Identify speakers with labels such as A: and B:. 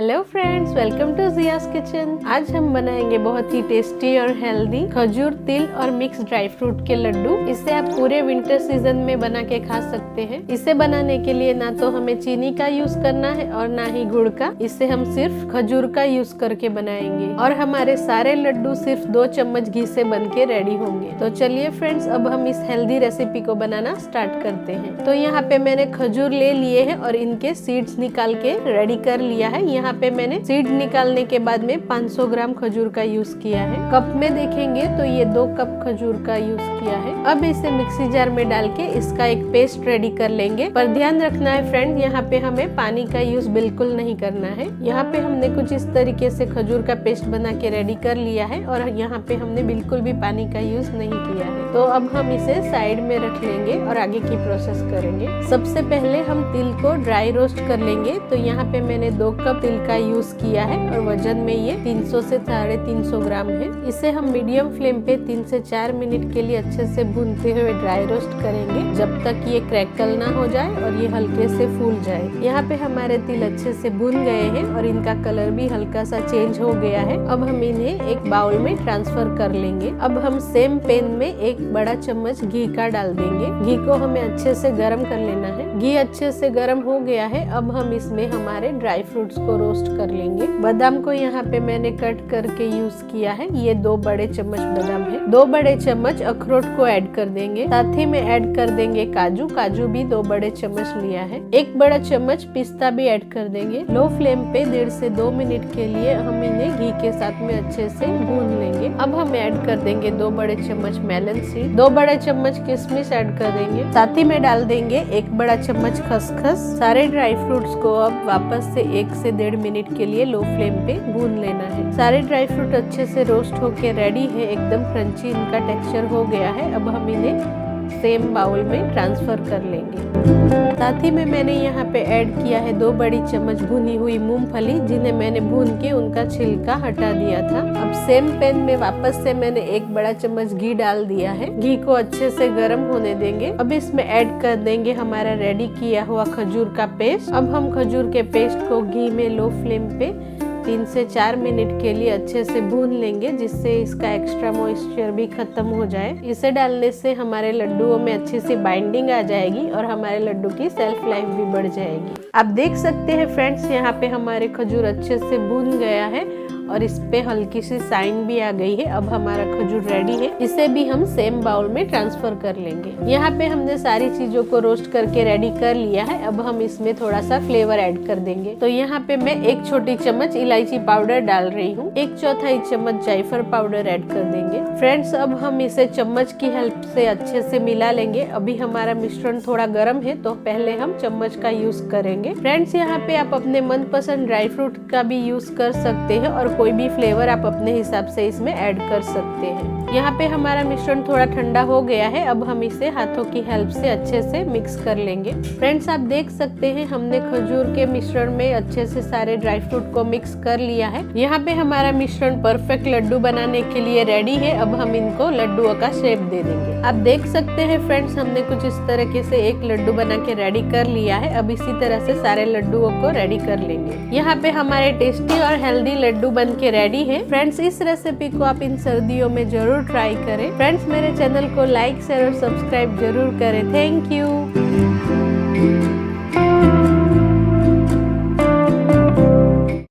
A: Hello friends, welcome to Jia's kitchen. आज हम बनाएंगे बहुत ही टेस्टी और हेल्दी खजूर, तिल और मिक्स ड्राई फ्रूट के लड्डू। इसे आप पूरे विंटर सीजन में बना के खा सकते हैं। इसे बनाने के लिए ना तो हमें चीनी का यूज करना है और ना ही गुड़ का। इसे हम सिर्फ खजूर का यूज करके बनाएंगे और हमारे सारे लड्डू सिर्फ 2 चम्मच घी से बन के रेडी होंगे। तो चलिए फ्रेंड्स, अब हम इस हेल्दी रेसिपी को बनाना स्टार्ट करते हैं। तो यहाँ पे मैंने खजूर ले लिए हैं और इनके सीड्स निकाल के रेडी कर लिया है। यहाँ पे मैंने सीड निकालने के बाद में 500 ग्राम खजूर का यूज किया है। कप में देखेंगे तो ये 2 कप खजूर का यूज किया है। अब इसे मिक्सी जार में डाल के इसका एक पेस्ट रेडी कर लेंगे। पर ध्यान रखना है फ्रेंड, यहाँ पे हमें पानी का यूज बिल्कुल नहीं करना है। यहाँ पे हमने कुछ इस तरीके से खजूर का पेस्ट बना के रेडी कर लिया है और यहाँ पे हमने बिल्कुल भी पानी का यूज नहीं किया है। तो अब हम इसे साइड में रख लेंगे और आगे की प्रोसेस करेंगे। सबसे पहले हम तिल को ड्राई रोस्ट कर लेंगे। तो यहाँ पे मैंने 2 कप तिल का यूज किया है और वजन में ये 300 से 350 ग्राम है। इसे हम मीडियम फ्लेम पे 3 से 4 मिनट के लिए अच्छे से भूनते हुए ड्राई रोस्ट करेंगे, जब तक ये क्रैकल ना हो जाए और ये हल्के से फूल जाए। यहाँ पे हमारे तिल अच्छे से भून गए हैं और इनका कलर भी हल्का सा चेंज हो गया है। अब हम इन्हें एक बाउल में ट्रांसफर कर लेंगे। अब हम सेम पैन में 1 बड़ा चम्मच घी का डाल देंगे। घी को हमें अच्छे से गर्म कर लेना है। घी अच्छे से गर्म हो गया है। अब हम इसमें हमारे ड्राई फ्रूट्स को रोस्ट कर लेंगे। बादाम को यहाँ पे मैंने कट करके यूज किया है। ये 2 बड़े चम्मच बादाम है। 2 बड़े चम्मच अखरोट को ऐड कर देंगे। साथ ही में ऐड कर देंगे काजू। काजू भी 2 बड़े चम्मच लिया है। 1 बड़ा चम्मच पिस्ता भी ऐड कर देंगे। लो फ्लेम पे 1.5 से 2 मिनट के लिए हम इन्हें घी के साथ में अच्छे से भून लेंगे। अब हम ऐड कर देंगे 2 बड़े चम्मच मेलन सीड, 2 बड़े चम्मच किशमिश ऐड कर देंगे। साथ ही में डाल देंगे 1 बड़ा चम्मच खसखस। सारे ड्राई फ्रूट्स को अब वापस से 1 से 1.5 मिनट के लिए लो फ्लेम पे भून लेना है। सारे ड्राई फ्रूट अच्छे से रोस्ट होके रेडी है। एकदम क्रंची इनका टेक्सचर हो गया है। अब हम इन्हें सेम बाउल में ट्रांसफर कर लेंगे। साथ ही में मैंने यहाँ पे ऐड किया है 2 बड़ी चम्मच भुनी हुई मूंगफली, जिन्हें मैंने भून के उनका छिलका हटा दिया था। अब सेम पैन में वापस से मैंने 1 बड़ा चम्मच घी डाल दिया है। घी को अच्छे से गर्म होने देंगे। अब इसमें ऐड कर देंगे हमारा रेडी किया हुआ खजूर का पेस्ट। अब हम खजूर के पेस्ट को घी में लो फ्लेम पे 3 से 4 मिनट के लिए अच्छे से भून लेंगे, जिससे इसका एक्स्ट्रा मॉइस्चर भी खत्म हो जाए। इसे डालने से हमारे लड्डुओं में अच्छी सी बाइंडिंग आ जाएगी और हमारे लड्डू की सेल्फ लाइफ भी बढ़ जाएगी। आप देख सकते हैं फ्रेंड्स, यहाँ पे हमारे खजूर अच्छे से भून गया है और इस पे हल्की सी साइन भी आ गई है। अब हमारा खजूर रेडी है। इसे भी हम सेम बाउल में ट्रांसफर कर लेंगे। यहाँ पे हमने सारी चीजों को रोस्ट करके रेडी कर लिया है। अब हम इसमें थोड़ा सा फ्लेवर ऐड कर देंगे। तो यहाँ पे मैं 1 छोटी चम्मच इलायची पाउडर डाल रही हूँ। 1/4 चम्मच जायफल पाउडर ऐड कर देंगे। फ्रेंड्स, अब हम इसे चम्मच की हेल्प से अच्छे से मिला लेंगे। अभी हमारा मिश्रण थोड़ा गर्म है, तो पहले हम चम्मच का यूज करेंगे। फ्रेंड्स, यहाँ पे आप अपने मनपसंद ड्राई फ्रूट का भी यूज कर सकते हैं और कोई भी फ्लेवर आप अपने हिसाब से इसमें ऐड कर सकते हैं। यहाँ पे हमारा मिश्रण थोड़ा ठंडा हो गया है। अब हम इसे हाथों की हेल्प से अच्छे से मिक्स कर लेंगे। फ्रेंड्स, आप देख सकते हैं हमने खजूर के मिश्रण में अच्छे से सारे ड्राई फ्रूट को मिक्स कर लिया है। यहाँ पे हमारा मिश्रण परफेक्ट लड्डू बनाने के लिए रेडी है। अब हम इनको लड्डुओं का शेप दे देंगे। आप देख सकते हैं फ्रेंड्स, हमने कुछ इस तरीके से एक लड्डू बना के रेडी कर लिया है। अब इसी तरह से सारे लड्डुओं को रेडी कर लेंगे। यहाँ पे हमारे टेस्टी और हेल्दी लड्डू बन के रेडी है। फ्रेंड्स, इस रेसिपी को आप इन सर्दियों में जरूर ट्राई करें। फ्रेंड्स, मेरे चैनल को लाइक, शेयर और सब्सक्राइब जरूर करें। Thank you.